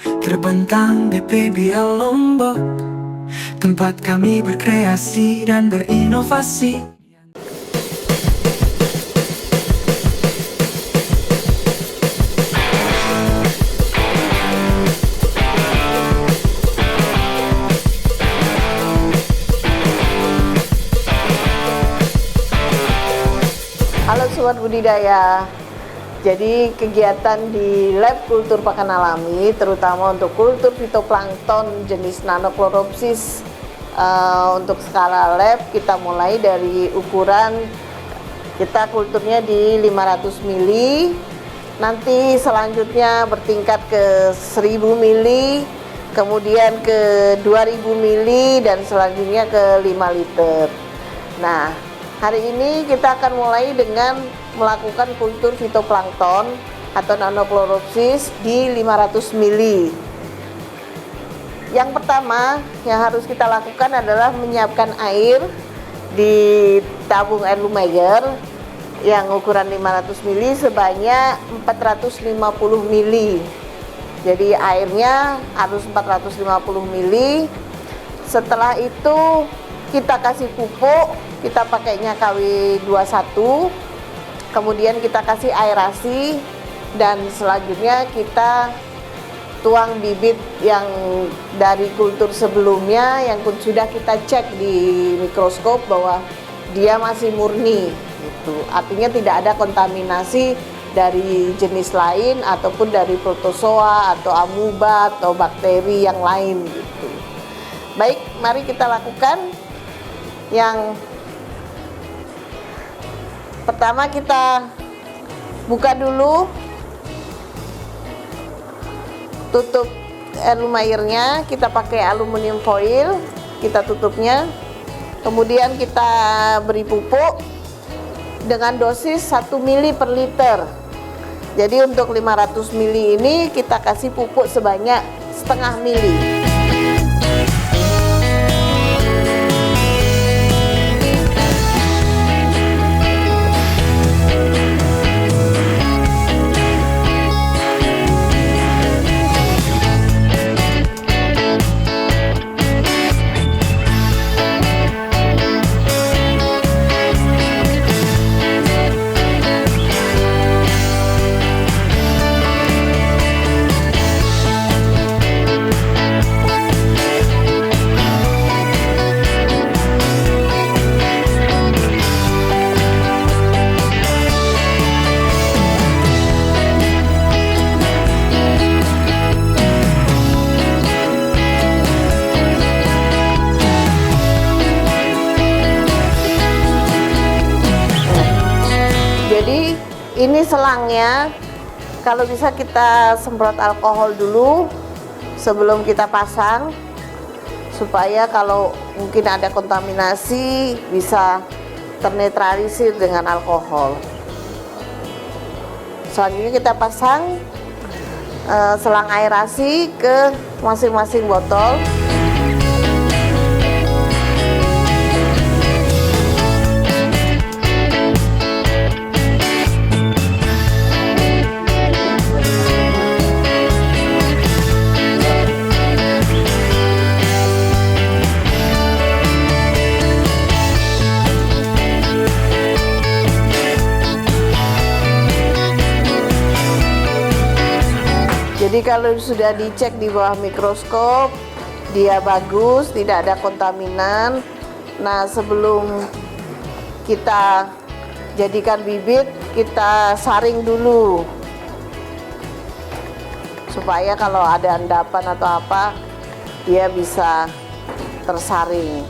terbentang di PBL Lombok, tempat kami berkreasi dan berinovasi. Halo Sobat Budidaya. Jadi kegiatan di Lab Kultur Pakan Alami, terutama untuk kultur fitoplankton jenis Nanochloropsis, untuk skala lab kita mulai dari ukuran kita kulturnya di 500 mili, nanti selanjutnya bertingkat ke 1000 mili, kemudian ke 2000 mili, dan selanjutnya ke 5 liter. Nah, hari ini kita akan mulai dengan melakukan kultur fitoplankton atau Nanochloropsis di 500 mili. Yang pertama yang harus kita lakukan adalah menyiapkan air di tabung air Lumeger yang ukuran 500 mili sebanyak 450 mili. Jadi airnya harus 450 mili. Setelah itu kita kasih pupuk, kita pakainya KW21, kemudian kita kasih aerasi, dan selanjutnya kita tuang bibit yang dari kultur sebelumnya yang sudah kita cek di mikroskop bahwa dia masih murni gitu. Artinya tidak ada kontaminasi dari jenis lain ataupun dari protozoa atau amuba atau bakteri yang lain gitu. Baik, mari kita lakukan. Yang pertama kita buka dulu, tutup air Lumegernya, kita pakai aluminium foil, kita tutupnya, kemudian kita beri pupuk dengan dosis 1 mili per liter. Jadi untuk 500 mili ini kita kasih pupuk sebanyak setengah mili. Jadi ini selangnya, kalau bisa kita semprot alkohol dulu sebelum kita pasang, supaya kalau mungkin ada kontaminasi bisa ternetralisir dengan alkohol. Selanjutnya kita pasang selang aerasi ke masing-masing botol. Jadi kalau sudah dicek di bawah mikroskop, dia bagus, tidak ada kontaminan. Nah, sebelum kita jadikan bibit, kita saring dulu. Supaya kalau ada endapan atau apa, dia bisa tersaring.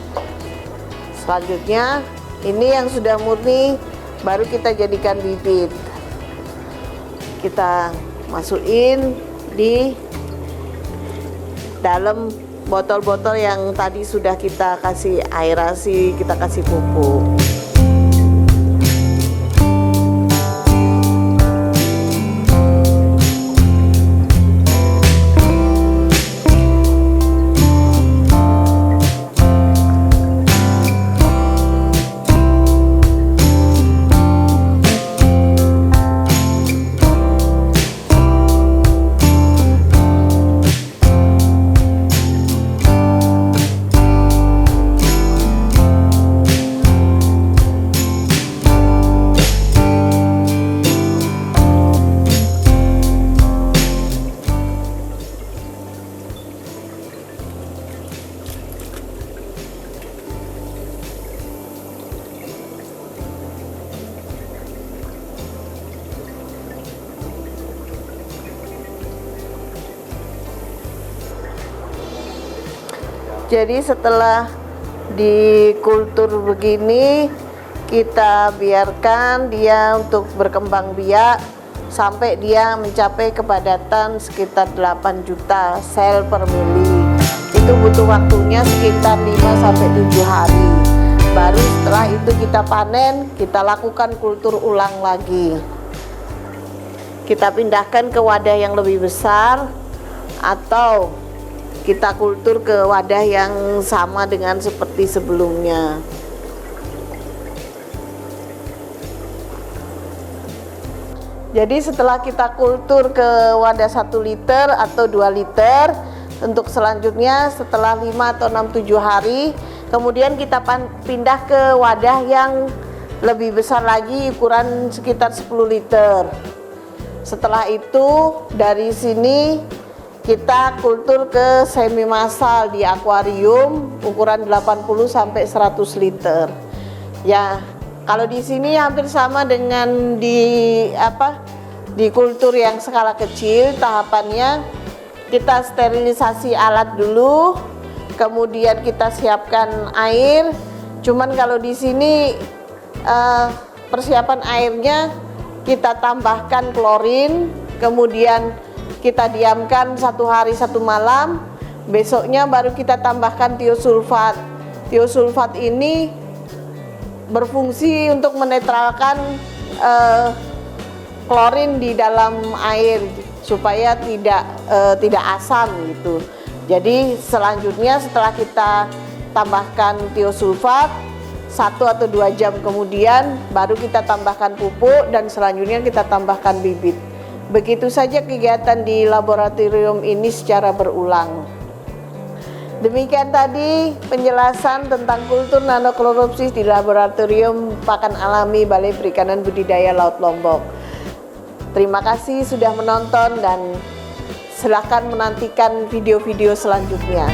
Selanjutnya, ini yang sudah murni, baru kita jadikan bibit. Kita masukin di dalam botol-botol yang tadi sudah kita kasih aerasi, kita kasih pupuk. Jadi setelah dikultur begini, kita biarkan dia untuk berkembang biak sampai dia mencapai kepadatan sekitar 8 juta sel per mili. Itu butuh waktunya sekitar 5-7 hari. Baru setelah itu kita panen, kita lakukan kultur ulang lagi. Kita pindahkan ke wadah yang lebih besar atau kita kultur ke wadah yang sama dengan seperti sebelumnya. Jadi setelah kita kultur ke wadah 1 liter atau 2 liter, untuk selanjutnya setelah 5 atau 6-7 hari, kemudian kita pindah ke wadah yang lebih besar lagi, ukuran sekitar 10 liter. Setelah itu dari sini kita kultur ke semi massal di akuarium ukuran 80-100 liter. Ya, kalau di sini hampir sama dengan di kultur yang skala kecil. Tahapannya kita sterilisasi alat dulu, kemudian kita siapkan air. Cuman kalau di sini persiapan airnya kita tambahkan klorin, kemudian kita diamkan 1 hari 1 malam, besoknya baru kita tambahkan tiosulfat. Tiosulfat ini berfungsi untuk menetralkan klorin di dalam air supaya tidak asam gitu. Jadi selanjutnya setelah kita tambahkan tiosulfat, 1 atau 2 jam kemudian baru kita tambahkan pupuk dan selanjutnya kita tambahkan bibit. Begitu saja kegiatan di laboratorium ini secara berulang. Demikian tadi penjelasan tentang kultur Nanochloropsis di laboratorium pakan alami Balai Perikanan Budidaya Laut Lombok. Terima kasih sudah menonton dan silakan menantikan video-video selanjutnya.